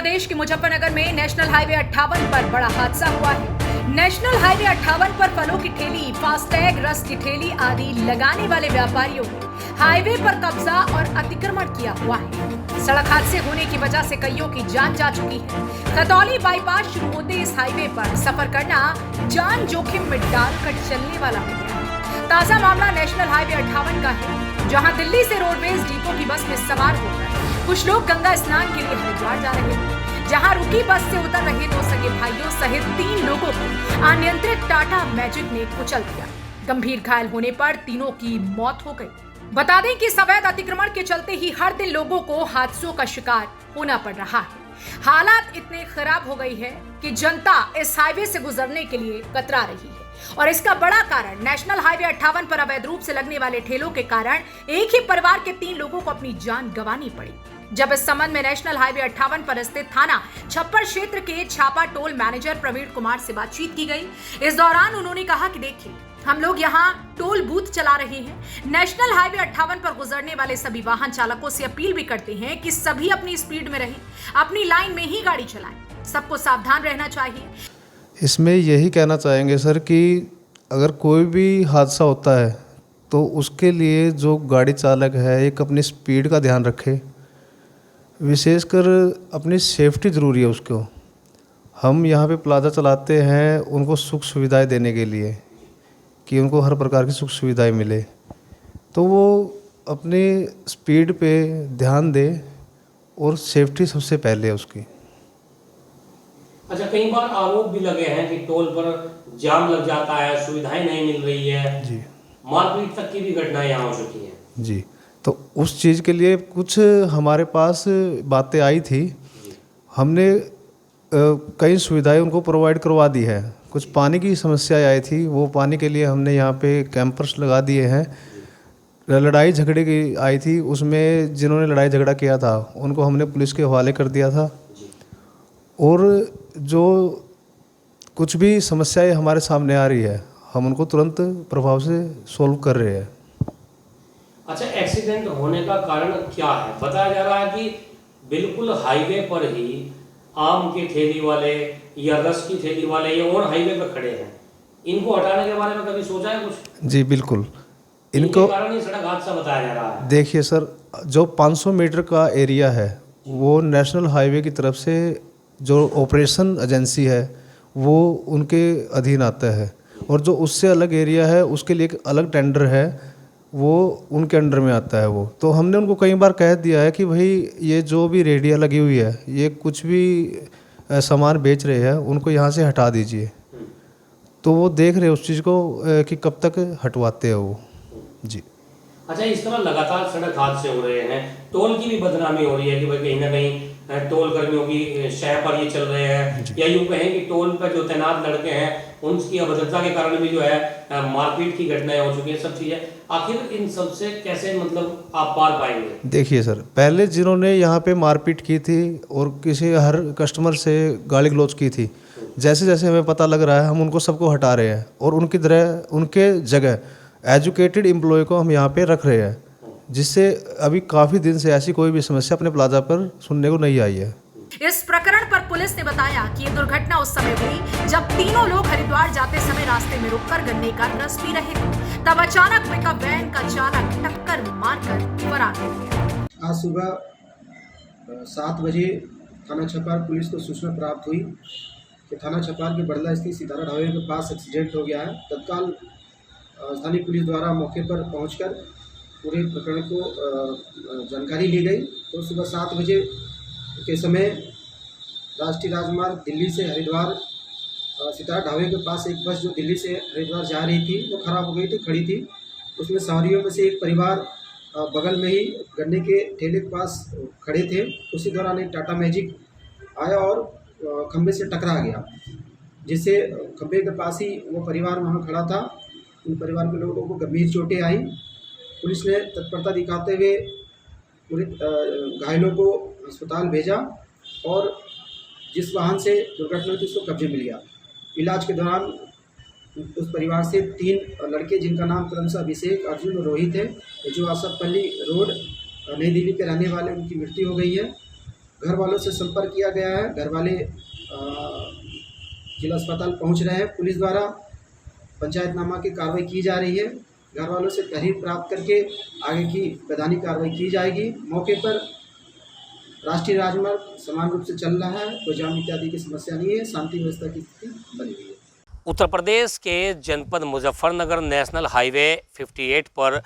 प्रदेश के मुजफ्फरनगर में national highway 58 पर बड़ा हादसा हुआ है। नेशनल हाईवे 58 पर फलों की ठेली, फास्टैग, रस की ठेली आदि लगाने वाले व्यापारियों ने हाईवे पर कब्जा और अतिक्रमण किया हुआ है। सड़क हादसे होने की वजह से कईयों की जान जा चुकी है। खतौली बाईपास शुरू होते इस हाईवे पर सफर करना जान जोखिम में डालकर चलने वाला हो गया है। ताजा मामला नेशनल हाईवे 58 का है, जहां दिल्ली से रोडवेज डिपो की बस में सवार होकर कुछ लोग गंगा स्नान के लिए हरिद्वार जा रहे हैं। जहां रुकी बस से उतर रहे 2 सगे भाइयों सहित 3 लोगों को अनियंत्रित टाटा मैजिक ने कुचल दिया। गंभीर घायल होने पर तीनों की मौत हो गई। बता दें कि अवैध अतिक्रमण के चलते ही हर दिन लोगों को हादसों का शिकार होना पड़ रहा है। हालात इतने खराब हो गई है कि जनता इस हाईवे से गुजरने के लिए कतरा रही है और इसका बड़ा कारण नेशनल हाईवे 58 पर अवैध रूप से लगने वाले ठेलों के कारण एक ही परिवार के 3 लोगों को अपनी जान गंवानी पड़ी। जब इस संबंध में नेशनल हाईवे 58 पर स्थित थाना छप्पर क्षेत्र के छापा टोल मैनेजर प्रवीण कुमार से बातचीत की गई। इस दौरान उन्होंने कहा कि देखिए, हम लोग यहाँ टोल बूथ चला रहे हैं। नेशनल हाईवे 58 पर गुजरने वाले सभी वाहन चालकों से अपील भी करते हैं कि सभी अपनी स्पीड में रहें, अपनी लाइन में ही गाड़ी चलाएं। सबको सावधान रहना चाहिए। इसमें यही कहना चाहेंगे सर कि अगर कोई भी हादसा होता है तो उसके लिए जो गाड़ी चालक है एक अपनी स्पीड का ध्यान रखे, विशेषकर अपनी सेफ्टी ज़रूरी है उसको। हम यहाँ पे प्लाजा चलाते हैं उनको सुख सुविधाएं देने के लिए कि उनको हर प्रकार की सुख सुविधाएं मिले, तो वो अपनी स्पीड पे ध्यान दे और सेफ्टी सबसे पहले है उसकी। अच्छा, कई बार आरोप भी लगे हैं कि टोल पर जाम लग जाता है, सुविधाएं नहीं मिल रही है जी, मारपीट तक की भी घटनाएं यहाँ हो चुकी हैं जी। तो उस चीज़ के लिए कुछ हमारे पास बातें आई थी, हमने कई सुविधाएं उनको प्रोवाइड करवा दी है। कुछ पानी की समस्याएं आई थी, वो पानी के लिए हमने यहाँ पे कैंपर्स लगा दिए हैं। लड़ाई झगड़े की आई थी, उसमें जिन्होंने लड़ाई झगड़ा किया था उनको हमने पुलिस के हवाले कर दिया था। और जो कुछ भी समस्याएं हमारे सामने आ रही है हम उनको तुरंत प्रभाव से सॉल्व कर रहे हैं। अच्छा, एक्सीडेंट होने का कारण क्या है? बताया जा रहा है कि बिल्कुल हाईवे पर ही आम के ठेली वाले या रस की ठेली वाले ये और हाईवे पर खड़े हैं, इनको हटाने के बारे में कभी सोचा है कुछ? जी बिल्कुल, इनके कारण ही सड़क हादसा बताया जा रहा है। देखिए सर, जो 500 मीटर का एरिया है वो नेशनल हाईवे की तरफ से जो ऑपरेशन एजेंसी है वो उनके अधीन आता है, और जो उससे अलग एरिया है उसके लिए एक अलग टेंडर है, वो उनके अंडर में आता है वो। तो हमने उनको कई बार कह दिया है कि भाई ये जो भी रेडिया लगी हुई है, ये कुछ भी सामान बेच रहे हैं उनको यहाँ से हटा दीजिए। तो वो देख रहे हैं उस चीज़ को कि कब तक हटवाते हैं वो जी। अच्छा, इस तरह लगातार सड़क हादसे हो रहे हैं, टोल की भी बदनामी हो रही है कि भाई कहीं ना कहीं टोल कर्मियों की शह पर ये चल रहे हैं, या यूँ कहें कि टोल पर जो तैनात लड़के हैं उनकी अभद्रता के कारण भी जो है मारपीट की घटनाएं हो चुकी हैं, सब चीज़ें। आखिर इन सब से कैसे मतलब आप पार पाएंगे? देखिए सर, पहले जिन्होंने यहाँ पे मारपीट की थी और किसी हर कस्टमर से गाली गलौज की थी, जैसे जैसे हमें पता लग रहा है हम उनको सबको हटा रहे हैं और उनके जगह एजुकेटेड एम्प्लॉय को हम यहाँ पे रख रहे हैं, जिससे अभी काफ़ी दिन से ऐसी कोई भी समस्या अपने प्लाजा पर सुनने को नहीं आई है। इस प्रकरण पर पुलिस ने बताया कि ये दुर्घटना उस समय हुई जब तीनों लोग हरिद्वार जाते समय रास्ते में रुककर गन्ने का रस पी रहे थे। तब अचानक पिकअप वैन का चालक टक्कर मारकर फरार हो गया। आज सुबह 7 बजे थाना छपार पुलिस को सूचना प्राप्त हुई कि थाना छपार के बड़ला स्थित सितारा ढाबे के पास एक्सीडेंट हो गया है। तत्काल स्थानीय पुलिस द्वारा मौके पर पहुंचकर पूरे प्रकरण को जानकारी ली गई। तो सुबह 7 बजे के समय राष्ट्रीय राजमार्ग दिल्ली से हरिद्वार सितारा ढाबे के पास एक बस जो दिल्ली से हरिद्वार जा रही थी वो खराब हो गई थी, खड़ी थी। उसमें सवारियों में से एक परिवार बगल में ही गन्ने के ठेले के पास खड़े थे। उसी दौरान एक टाटा मैजिक आया और खंबे से टकरा गया, जिससे खंबे के पास ही वो परिवार वहाँ खड़ा था। उन परिवार के लोगों को गंभीर चोटें आई। पुलिस ने तत्परता दिखाते हुए पूरे घायलों को अस्पताल भेजा और जिस वाहन से दुर्घटना थी उसको कब्जे में लिया। इलाज के दौरान उस परिवार से 3 लड़के, जिनका नाम क्रमशः अभिषेक, अर्जुन और रोहित है, जो आसफपल्ली रोड नई दिल्ली के रहने वाले, उनकी मृत्यु हो गई है। घर वालों से संपर्क किया गया है। घर वाले जिला अस्पताल पहुंच रहे हैं। पुलिस द्वारा पंचायतनामा की कार्रवाई की जा रही है। घर वालों से तहरीर प्राप्त करके आगे की वैधानिक कार्रवाई की जाएगी। मौके पर राष्ट्रीय राजमार्ग समान रूप से चल रहा है, कोई जाम इत्यादि की समस्या नहीं है, शांति व्यवस्था की स्थिति बनी हुई है। उत्तर प्रदेश के जनपद मुजफ्फरनगर नेशनल हाईवे 58 पर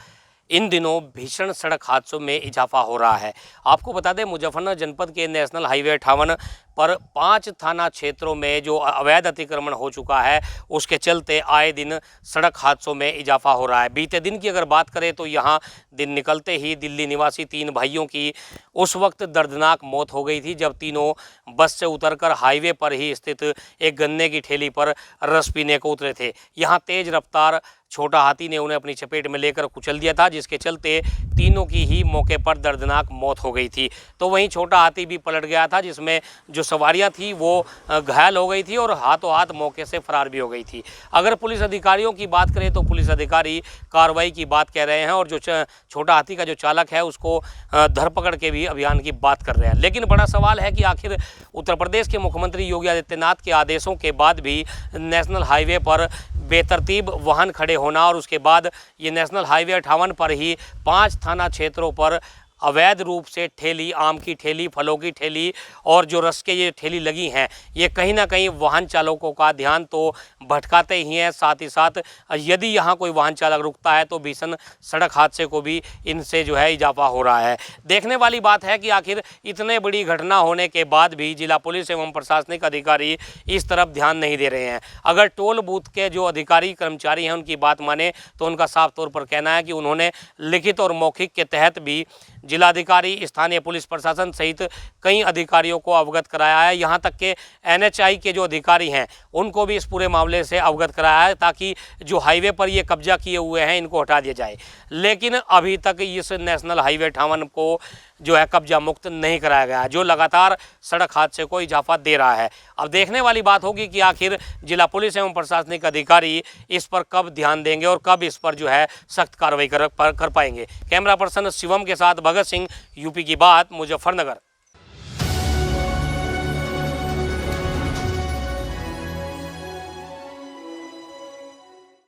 इन दिनों भीषण सड़क हादसों में इजाफा हो रहा है। आपको बता दें, मुजफ्फरनगर जनपद के नेशनल हाईवे 58 पर 5 थाना क्षेत्रों में जो अवैध अतिक्रमण हो चुका है, उसके चलते आए दिन सड़क हादसों में इजाफा हो रहा है। बीते दिन की अगर बात करें तो यहाँ दिन निकलते ही दिल्ली निवासी 3 भाइयों की उस वक्त दर्दनाक मौत हो गई थी, जब तीनों बस से उतरकर हाईवे पर ही स्थित एक गन्ने की ठेली पर रस पीने को उतरे थे। यहाँ तेज रफ्तार छोटा हाथी ने उन्हें अपनी चपेट में लेकर कुचल दिया था, जिसके चलते तीनों की ही मौके पर दर्दनाक मौत हो गई थी। तो वहीं छोटा हाथी भी पलट गया था, जिसमें जो सवारियां थी वो घायल हो गई थी और हाथों हाथ मौके से फरार भी हो गई थी। अगर पुलिस अधिकारियों की बात करें तो पुलिस अधिकारी कार्रवाई की बात कह रहे हैं और जो छोटा हाथी का जो चालक है उसको धरपकड़ के भी अभियान की बात कर रहे हैं। लेकिन बड़ा सवाल है कि आखिर उत्तर प्रदेश के मुख्यमंत्री योगी आदित्यनाथ के आदेशों के बाद भी नेशनल हाईवे पर बेतरतीब वाहन खड़े होना और उसके बाद ये नेशनल हाईवे 58 पर ही 5 थाना क्षेत्रों पर अवैध रूप से ठेली, आम की ठेली, फलों की ठेली और जो रस के ये ठेली लगी हैं, ये कहीं ना कहीं वाहन चालकों का ध्यान तो भटकाते ही हैं। साथ ही साथ यदि यहाँ कोई वाहन चालक रुकता है तो भीषण सड़क हादसे को भी इनसे जो है इजाफा हो रहा है। देखने वाली बात है कि आखिर इतने बड़ी घटना होने के बाद भी जिला पुलिस एवं प्रशासनिक अधिकारी इस तरफ ध्यान नहीं दे रहे हैं। अगर टोल बूथ के जो अधिकारी कर्मचारी हैं उनकी बात माने तो उनका साफ तौर पर कहना है कि उन्होंने लिखित और मौखिक के तहत भी जिलाधिकारी, स्थानीय पुलिस प्रशासन सहित कई अधिकारियों को अवगत कराया है। यहाँ तक के NHI के जो अधिकारी हैं उनको भी इस पूरे मामले से अवगत कराया है, ताकि जो हाईवे पर ये कब्जा किए हुए हैं इनको हटा दिया जाए। लेकिन अभी तक इस नेशनल हाईवे 58 को जो है कब्जा मुक्त नहीं कराया गया है, जो लगातार सड़क हादसे को इजाफा दे रहा है। अब देखने वाली बात होगी कि आखिर जिला पुलिस एवं प्रशासनिक अधिकारी इस पर कब ध्यान देंगे और कब इस पर जो है सख्त कार्रवाई कर पाएंगे। कैमरा पर्सन शिवम के साथ भगत सिंह, यूपी की बात, मुजफ्फरनगर।